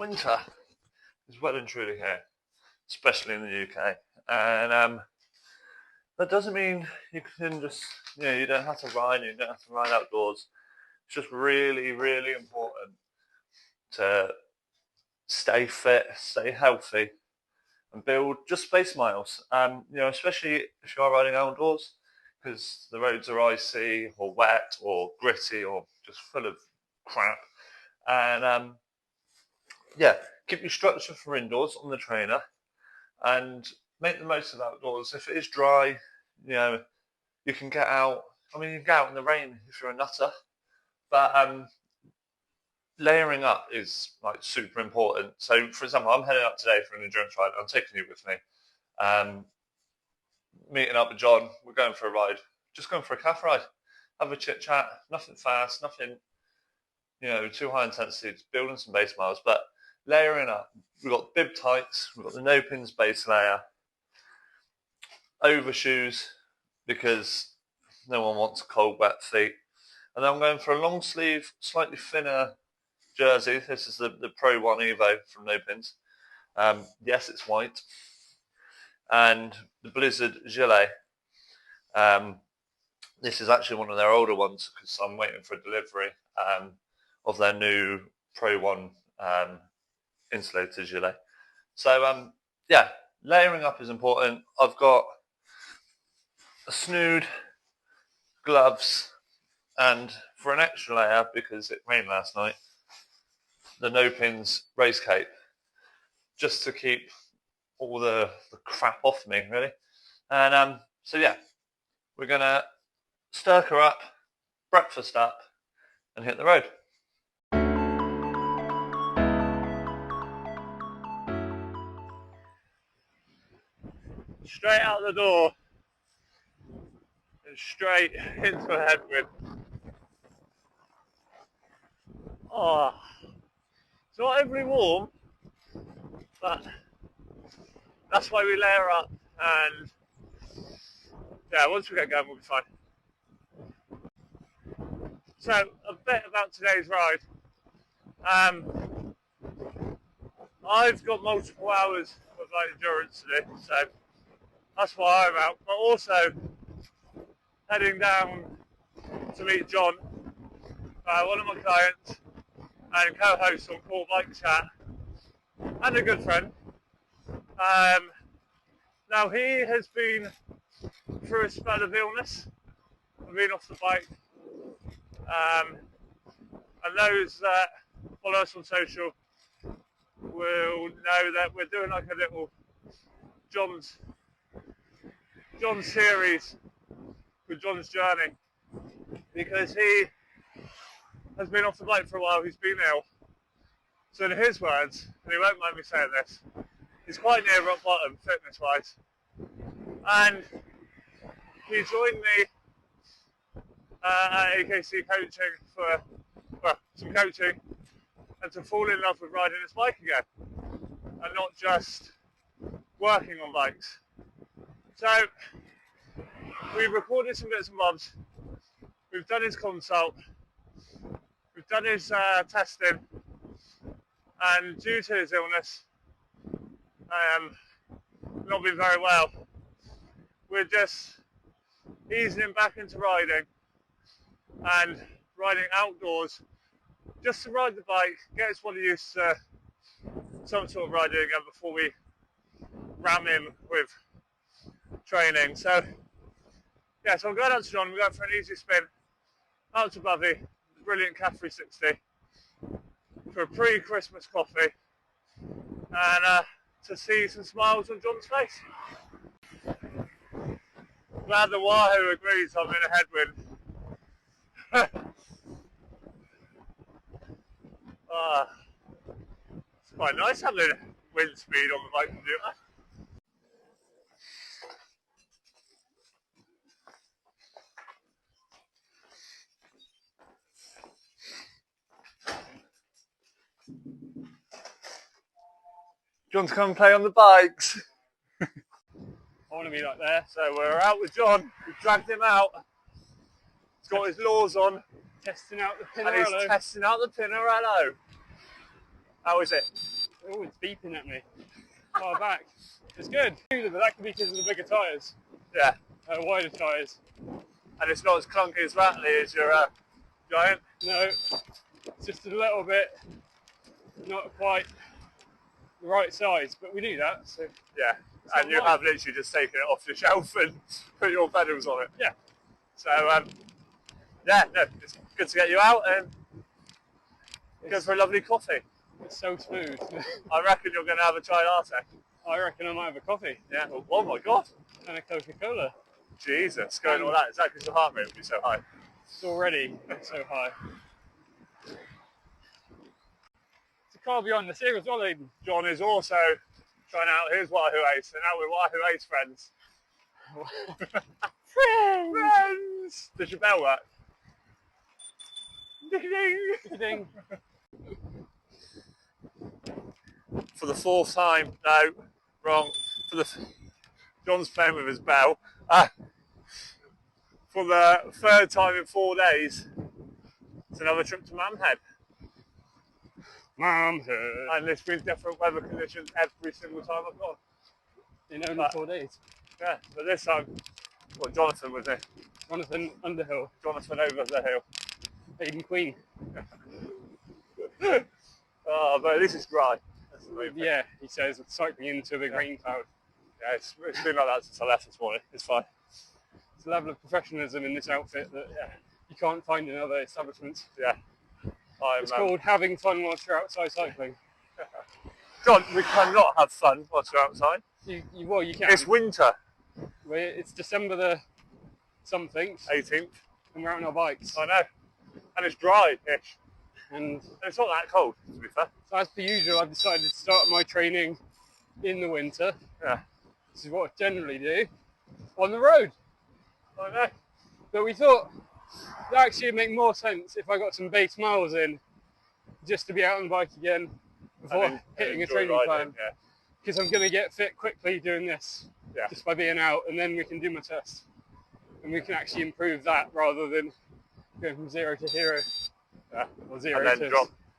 winter is well and truly here, especially in the UK. And that doesn't mean you can just, you don't have to ride, you don't have to ride outdoors. It's just really, really important to stay fit, stay healthy, and build just space miles. Especially if you are riding outdoors, because the roads are icy or wet or gritty or just full of crap. And keep your structure for indoors on the trainer, and make the most of outdoors. If it is dry, you can get out. I mean, you can get out in the rain if you're a nutter, but layering up is like super important. So, for example, I'm heading up today for an endurance ride. I'm taking you with me. Meeting up with John, we're going for a ride. Just going for a café ride. Have a chit chat. Nothing fast. Nothing, too high intensity. Just building some base miles, but layering up. We've got bib tights. We've got the Nopinz base layer. Overshoes, because no one wants cold, wet feet. And then I'm going for a long sleeve, slightly thinner jersey. This is the Pro 1 Evo from Nopinz. Yes, it's white. And the Blizzard gilet. This is actually one of their older ones, because I'm waiting for a delivery of their new Pro 1 insulated gilet. So, layering up is important. I've got a snood, gloves, and for an extra layer, because it rained last night, the Nopinz race cape, just to keep all the crap off me, really. And we're going to STYRKR up, breakfast up, and hit the road. Straight out the door and straight into a headwind. Oh, it's not overly warm, but that's why we layer up, and once we get going, we'll be fine. So, a bit about today's ride. I've got multiple hours of endurance to do, so that's why I'm out. But also heading down to meet John, one of my clients and co-host on Court Bike Chat, and a good friend. Now, he has been through a spell of illness and been off the bike. And those that follow us on social will know that we're doing like a little John's series with John's journey, because he has been off the bike for a while. He's been ill. So in his words, and he won't mind me saying this, he's quite near rock bottom fitness-wise. And he joined me at AKC coaching for some coaching, and to fall in love with riding his bike again, and not just working on bikes. So we've recorded some bits and bobs. We've done his consult. We've done his testing, and due to his illness, not been very well, we're just easing him back into riding, and riding outdoors, just to ride the bike, get his body used to some sort of riding again before we ram him with training. So I'm going out to John. We're going for an easy spin out to Bovey, the brilliant Caf 360, for a pre-Christmas coffee, and to see some smiles on John's face. Glad the Wahoo agrees I'm in a headwind. It's quite nice having wind speed on the bike computer. John's come and play on the bikes. I want to be like there. So we're out with John. We've dragged him out. He's got his laws on. Testing out the Pinarello. And he's testing out the Pinarello. How is it? Oh, it's beeping at me. Far back. It's good. But that could be because of the bigger tyres. Yeah. Wider tyres. And it's not as clunky as rattly as your Giant? No. It's just a little bit not quite the right size, but we do that, so. Yeah. And you have literally just taken it off the shelf and put your pedals on it. Yeah. So, yeah, no, it's good to get you out and go for a lovely coffee. It's so smooth. I reckon you're going to have a chai latte. I reckon I might have a coffee. Yeah. Oh my God. And a Coca-Cola. Jesus, going all that. Is that because your heart rate will be so high? It's already so high. It's a car behind the here as well, Aidan. John is also trying out his Wahoo Ace, and now we're Wahoo Ace friends. Friends! Does your bell work? Ding ding! For the fourth time, no, wrong. John's playing with his bell. For the third time in 4 days, it's another trip to Mamhead. Mamhead. And this means different weather conditions every single time I've gone. In only 4 days. Yeah, but this time, well, Jonathan was it. Jonathan Underhill. Jonathan over the hill. Aidan Queen. Oh, but at least it's dry. Yeah, he says, cycling into a big rain cloud. Yeah, it's been like that since I left this morning. It's fine. It's a level of professionalism in this outfit that you can't find in other establishments. Yeah. It's called having fun whilst you're outside cycling. John, we cannot have fun whilst you're outside. Well, you can. It's winter. It's December the something. 18th. And we're out on our bikes. I know. And it's dry-ish. And it's not that cold, to be fair. So as per usual, I've decided to start my training in the winter. Yeah. This is what I generally do. On the road. I know. But we thought it actually would make more sense if I got some base miles in just to be out on the bike again before hitting a training plan. Because I'm going to get fit quickly doing this just by being out, and then we can do my test. And we can actually improve that rather than going from 0 to hero. Yeah. Or 0 and then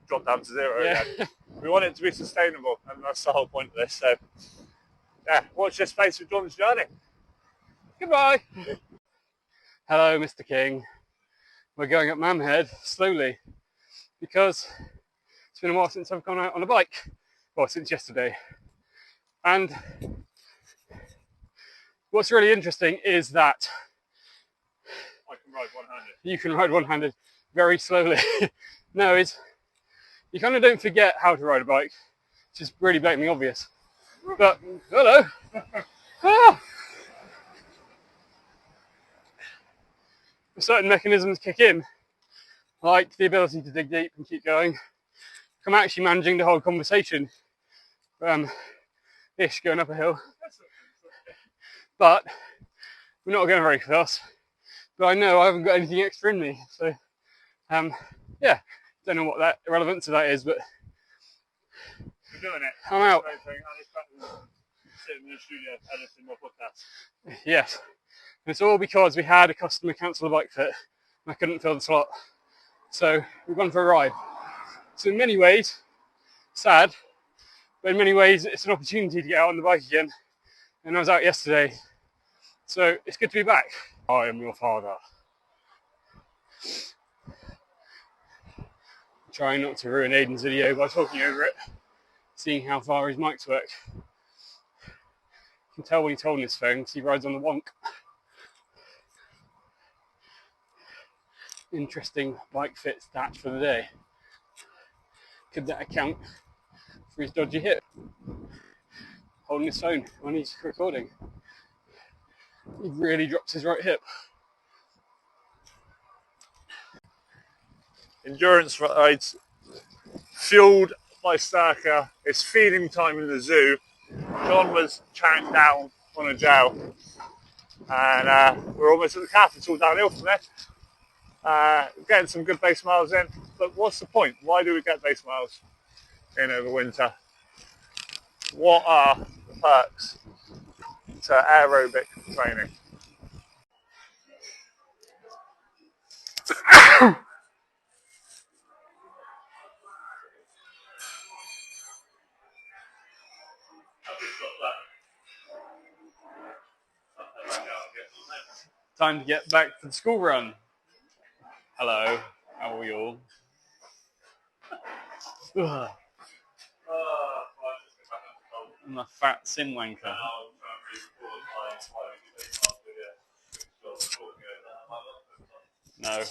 drop down to 0 again. We want it to be sustainable, and that's the whole point of this. So, yeah, watch this space with John's journey. Goodbye. Hello, Mr. King. We're going up Mamhead slowly because it's been a while since I've gone out on a bike. Well, since yesterday. And what's really interesting is that I can ride one-handed. You can ride one-handed very slowly. No, you kind of don't forget how to ride a bike, which is really blatantly obvious. But, hello! Certain mechanisms kick in, like the ability to dig deep and keep going. I'm actually managing the whole conversation, going up a hill. But we're not going very fast. But I know I haven't got anything extra in me, so yeah, don't know what that relevance to that is, but we're doing it. I'm out. Sitting in the studio editing more podcasts. Yes, and it's all because we had a customer cancel a bike fit, and I couldn't fill the slot, so we've gone for a ride. So in many ways, sad, but in many ways it's an opportunity to get out on the bike again. And I was out yesterday, so it's good to be back. I am your father. Trying not to ruin Aidan's video by talking over it, seeing how far his mics work. You can tell when he's holding his phone because he rides on the wonk. Interesting bike fit stats for the day. Could that account for his dodgy hip? Holding his phone when he's recording. He really drops his right hip. Endurance rides fueled by STYRKR. It's feeding time in the zoo. John was chowing down on a gel, and we're almost at the café. It's all downhill from there. Getting some good base miles in, but what's the point? Why do we get base miles in over winter? What are the perks to aerobic training? Time to get back to the school run. Hello, how are you all? Ugh. I'm a fat sin wanker. No.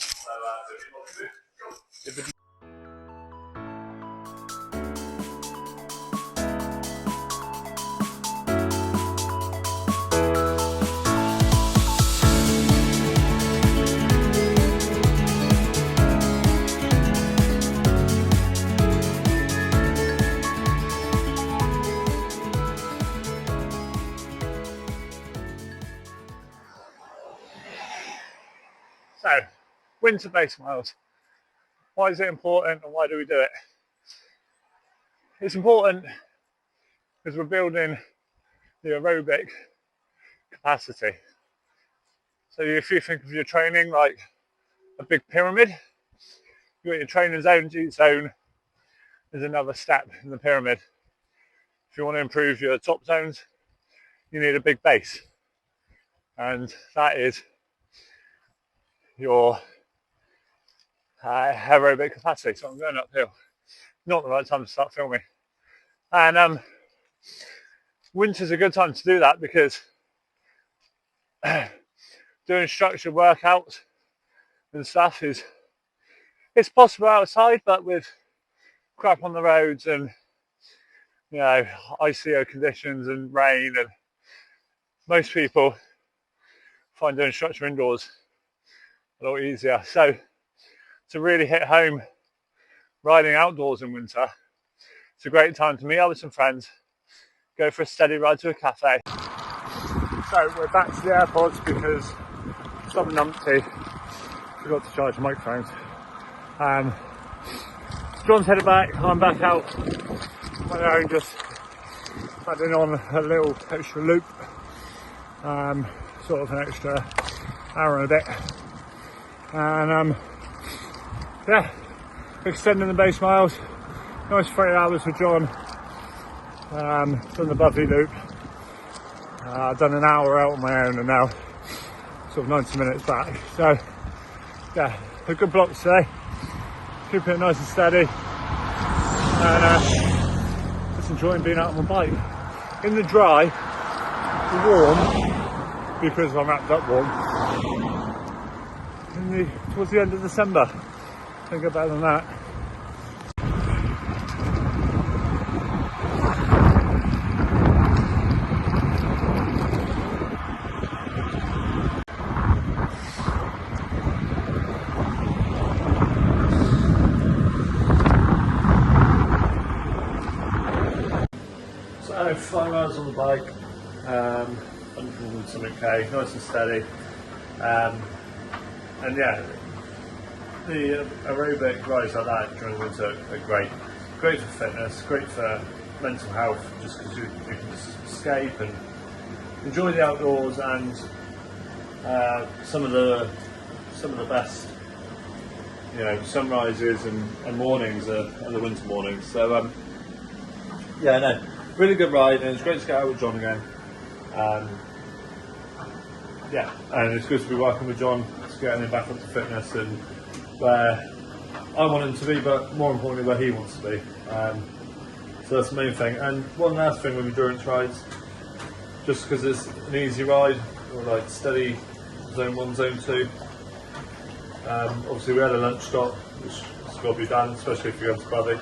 So, winter base miles. Why is it important and why do we do it? It's important because we're building the aerobic capacity. So if you think of your training like a big pyramid, you've got your training zone, G zone is another step in the pyramid. If you want to improve your top zones, you need a big base. And that is your aerobic capacity. So I'm going uphill. Not the right time to start filming. And winter's a good time to do that because doing structured workouts and stuff it's possible outside, but with crap on the roads and ICO conditions and rain, and most people find doing structure indoors a lot easier. So to really hit home riding outdoors in winter, it's a great time to meet up with some friends, go for a steady ride to a cafe. So we're back to the airports because some numpty forgot to charge the microphones. John's headed back, I'm back out on my own, just adding on a little extra loop, sort of an extra hour and a bit. And yeah, extending the base miles, nice 3 hours with John, done the Buffy loop, done an hour out on my own and now sort of 90 minutes back. So yeah, a good block today, keeping it nice and steady, and just enjoying being out on my bike. In the dry, warm, because I'm wrapped up warm, towards the end of December. Don't get better than that. So 5 hours on the bike, 100 something K, nice and steady, and yeah, the aerobic rides like that during the winter are great for fitness, great for mental health, just because you can just escape and enjoy the outdoors, and some of the best sunrises and mornings are the winter mornings. So yeah, no, really good ride, and it's great to get out with John again. Yeah, and it's good to be working with John, to getting him back up to fitness and where I want him to be, but more importantly where he wants to be. So that's the main thing. And one last thing with endurance rides, just because it's an easy ride, or like steady zone 1, zone 2. Obviously we had a lunch stop, which has got to be done, especially if you're going to Bubby,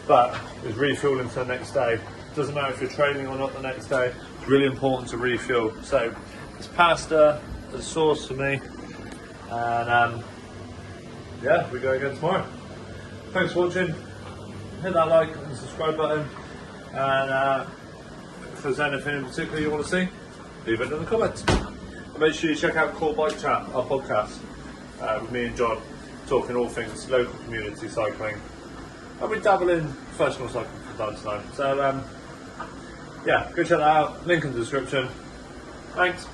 but it's refueling to the next day. Doesn't matter if you're training or not the next day, it's really important to refuel. So it's pasta as a sauce for me, and yeah, we go again tomorrow. Thanks for watching, hit that like and subscribe button, and if there's anything in particular you want to see, leave it in the comments. And make sure you check out Core Bike Chat, our podcast, with me and John, talking all things local community cycling, and we dabble in professional cycling from time to time. So yeah, go check that out, link in the description. Thanks.